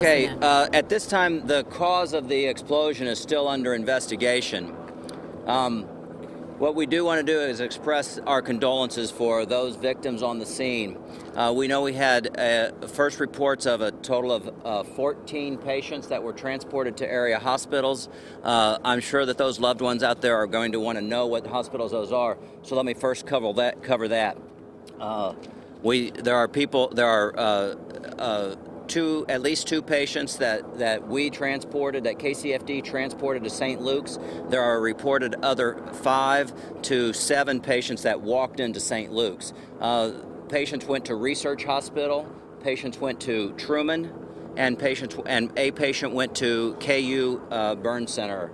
Okay, at this time, the cause of the explosion is still under investigation. What we do want to do is express our condolences for those victims on the scene. We know we had first reports of a total of 14 patients that were transported to area hospitals. I'm sure that those loved ones out there are going to want to know what hospitals those are. So let me first cover that. At least two patients that we transported, that KCFD transported to St. Luke's. There are reported other 5 to 7 patients that walked into St. Luke's. Patients went to Research Hospital, patients went to Truman, and a patient went to KU Burn Center.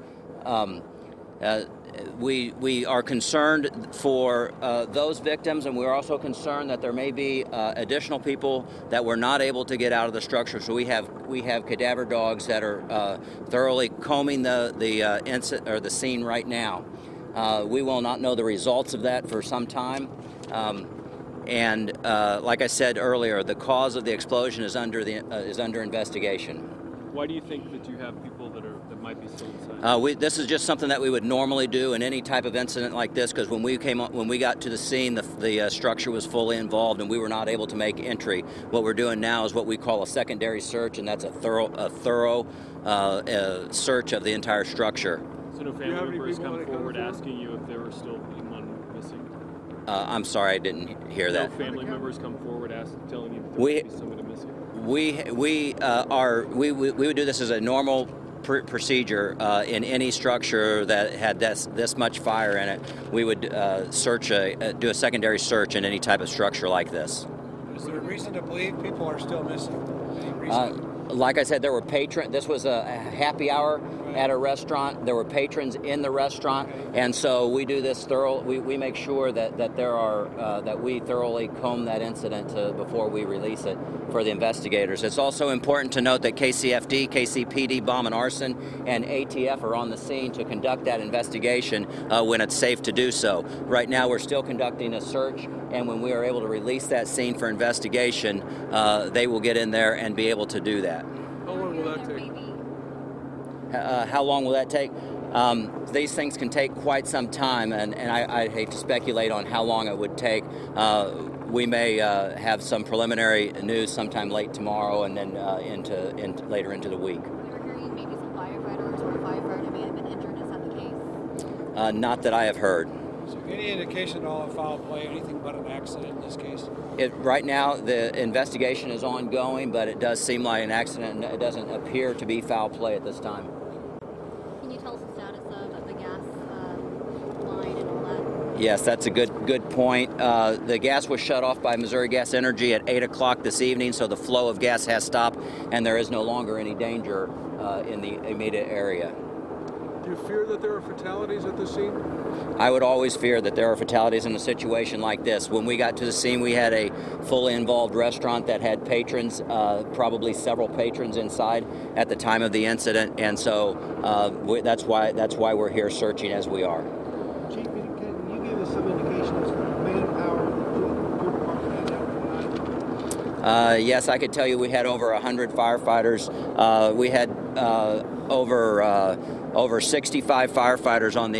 We are concerned for those victims, and we're also concerned that there may be additional people that were not able to get out of the structure. So we have cadaver dogs that are thoroughly combing the scene right now. We will not know the results of that for some time. Like I said earlier, the cause of the explosion is under investigation. Why do you think that you have people that might be still inside? This is just something that we would normally do in any type of incident like this, because when we got to the scene, the structure was fully involved and we were not able to make entry. What we're doing now is what we call a secondary search, and that's a thorough search of the entire structure. So no family members come forward asking you if there were still anyone missing? I'm sorry, I didn't hear that. No family members come forward telling you if there was somebody missing? We would do this as a normal procedure in any structure that had this much fire in it. We would do a secondary search in any type of structure like this. Is there a reason to believe people are still missing? Any reason? Like I said, there were patrons. This was a happy hour at a restaurant. There were patrons in the restaurant, and so we do this we make sure that we thoroughly comb that incident before we release it for the investigators. It's also important to note that KCFD, KCPD, Bomb and Arson, and ATF are on the scene to conduct that investigation when it's safe to do so. Right now, we're still conducting a search, and when we are able to release that scene for investigation, they will get in there and be able to do that. How long will that take? How long will that take? These things can take quite some time, and I hate to speculate on how long it would take. We may have some preliminary news sometime late tomorrow, and then later into the week. We were hearing maybe some firefighters or a firefighter may have been injured. Is that the case? Not that I have heard. So any indication at all of foul play, anything but an accident in this case? Right now, the investigation is ongoing, but it does seem like an accident, and it doesn't appear to be foul play at this time. Can you tell us the status of the gas line and all that? Yes, that's a good point. The gas was shut off by Missouri Gas Energy at 8 o'clock this evening, so the flow of gas has stopped, and there is no longer any danger in the immediate area. Do you fear that there are fatalities at the scene? I would always fear that there are fatalities in a situation like this. When we got to the scene, we had a fully involved restaurant that had patrons, probably several patrons inside at the time of the incident, and so that's why we're here searching as we are. Chief, can you give us some indication as to manpower your department had overnight? Yes, I could tell you we had over 100 firefighters. We had over 65 firefighters on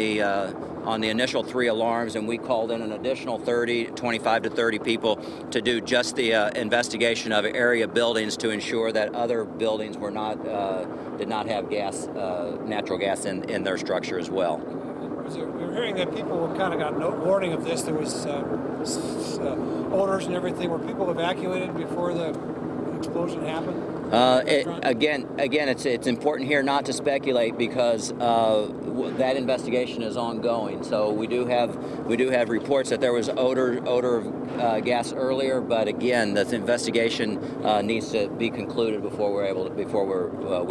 the initial 3 alarms, and we called in an additional 25 to 30 people to do just the investigation of area buildings to ensure that other buildings did not have natural gas in their structure as well. We were hearing that people kind of got no warning of this. There was odors and everything. Were people evacuated before the explosion happened? Again, it's important here not to speculate because that investigation is ongoing. So we do have reports that there was odor of gas earlier, but again, the investigation needs to be concluded before we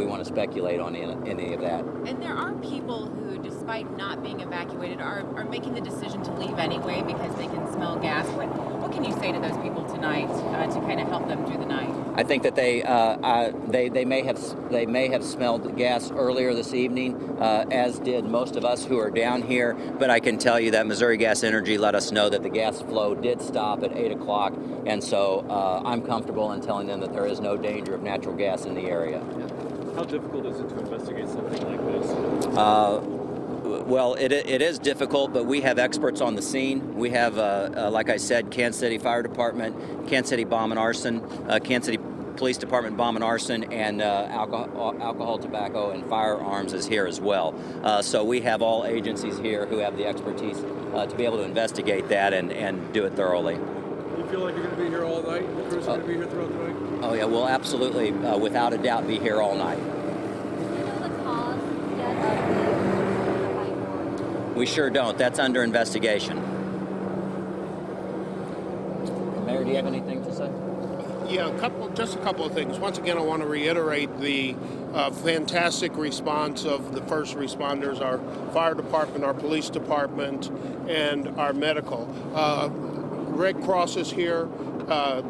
want to speculate on any of that. And there are people who, despite not being evacuated, are making the decision to leave anyway because they can smell gas. What can you say to those people tonight to kind of help them through the night? I think that they may have smelled gas earlier this evening, as did did most of us who are down here, but I can tell you that Missouri Gas Energy let us know that the gas flow did stop at 8 o'clock, and so I'm comfortable in telling them that there is no danger of natural gas in the area. How difficult is it to investigate something like this? Well, it is difficult, but we have experts on the scene. We have, like I said, Kansas City Fire Department, Kansas City Bomb and Arson, Kansas City Police Department Bomb and Arson, and alcohol, tobacco, and firearms is here as well. So we have all agencies here who have the expertise to be able to investigate that and do it thoroughly. You feel like you're going to be here all night? The crew's going to be here throughout the night? Oh yeah, we'll absolutely, without a doubt, be here all night. Do you know the cause yet of the fire? We sure don't. That's under investigation. Mayor, do you have anything to say? Yeah, just a couple of things. Once again, I want to reiterate the fantastic response of the first responders, our fire department, our police department, and our medical. Red Cross is here.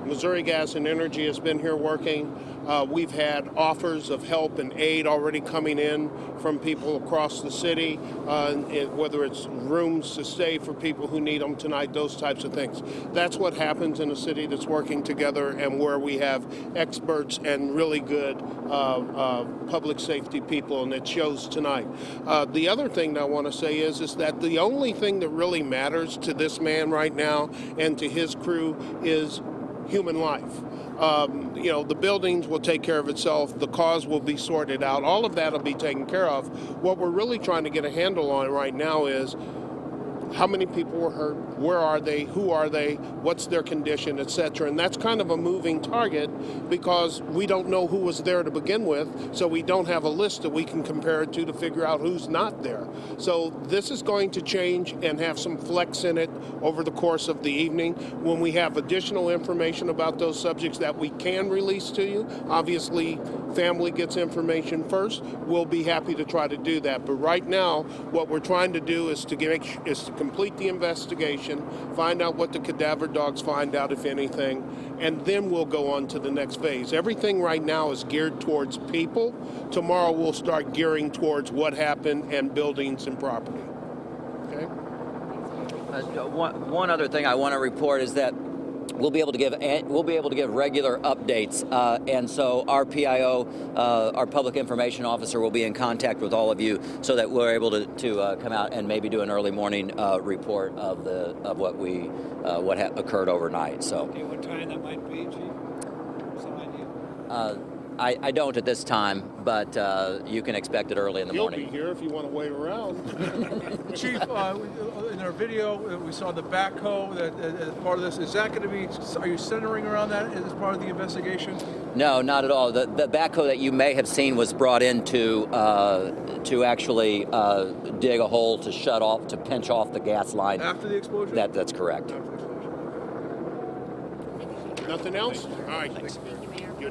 Missouri Gas and Energy has been here working. We've had offers of help and aid already coming in from people across the city, whether it's rooms to stay for people who need them tonight, those types of things. That's what happens in a city that's working together and where we have experts and really good public safety people, and it shows tonight. The other thing that I want to say is that the only thing that really matters to this man right now and to his crew is human life. The buildings will take care of itself. The cause will be sorted out. All of that will be taken care of. What we're really trying to get a handle on right now is how many people were hurt, where are they, who are they, what's their condition, etc. And that's kind of a moving target because we don't know who was there to begin with, so we don't have a list that we can compare it to figure out who's not there. So this is going to change and have some flex in it over the course of the evening. When we have additional information about those subjects that we can release to you, obviously family gets information first. We'll be happy to try to do that. But right now, what we're trying to do is to complete the investigation, find out what the cadaver dogs find out, if anything, and then we'll go on to the next phase. Everything right now is geared towards people. Tomorrow we'll start gearing towards what happened and buildings and property. Okay? One other thing I want to report is that we'll be able to give regular updates, and so our PIO, our public information officer, will be in contact with all of you so that we're able to come out and maybe do an early morning report of what occurred overnight. So. Okay, what time that might be, Chief? Some idea? I don't at this time, but you can expect it early in the morning. You'll be here if you want to wait around. Chief, in our video, we saw the backhoe as part of this. Is that going to be, are you centering around that as part of the investigation? No, not at all. The backhoe that you may have seen was brought in to actually dig a hole to shut off, to pinch off the gas line. After the explosion? That's correct. Nothing else? All right. Thank you, Mayor.